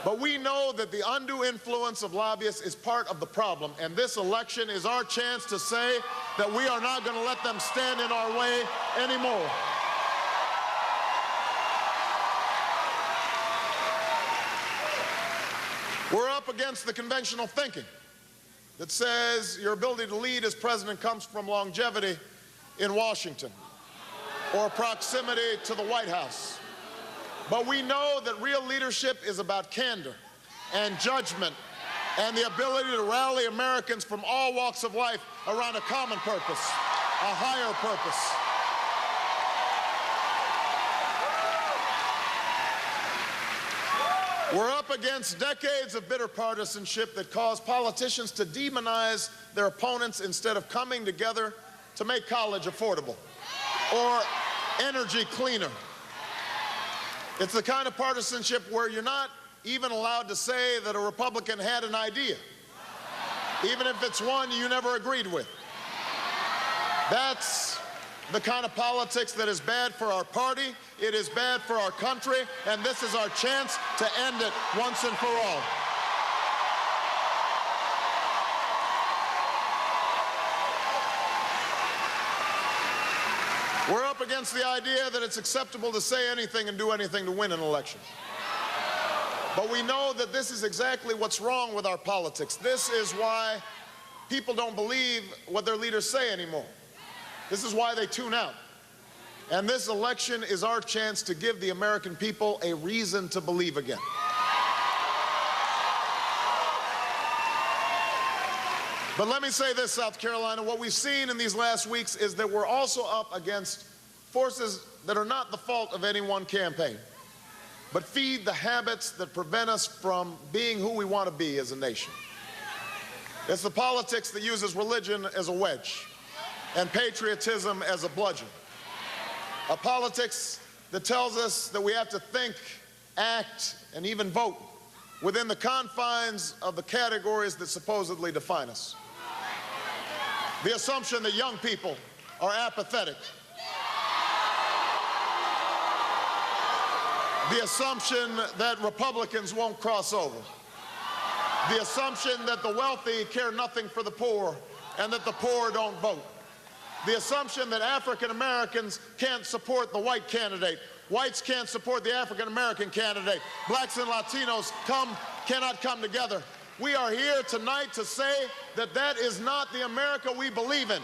But we know that the undue influence of lobbyists is part of the problem, and this election is our chance to say that we are not going to let them stand in our way anymore. We're up against the conventional thinking that says your ability to lead as president comes from longevity in Washington or proximity to the White House. But we know that real leadership is about candor and judgment and the ability to rally Americans from all walks of life around a common purpose, a higher purpose. We're up against decades of bitter partisanship that cause politicians to demonize their opponents instead of coming together to make college affordable or energy cleaner. It's the kind of partisanship where you're not even allowed to say that a Republican had an idea, even if it's one you never agreed with. That's the kind of politics that is bad for our party, it is bad for our country, and this is our chance to end it once and for all. We're up against the idea that it's acceptable to say anything and do anything to win an election. But we know that this is exactly what's wrong with our politics. This is why people don't believe what their leaders say anymore. This is why they tune out. And this election is our chance to give the American people a reason to believe again. But let me say this, South Carolina, what we've seen in these last weeks is that we're also up against forces that are not the fault of any one campaign, but feed the habits that prevent us from being who we want to be as a nation. It's the politics that uses religion as a wedge and patriotism as a bludgeon. A politics that tells us that we have to think, act, and even vote within the confines of the categories that supposedly define us. The assumption that young people are apathetic. The assumption that Republicans won't cross over. The assumption that the wealthy care nothing for the poor and that the poor don't vote. The assumption that African Americans can't support the white candidate. Whites can't support the African American candidate. Blacks and Latinos cannot come together. We are here tonight to say that that is not the America we believe in.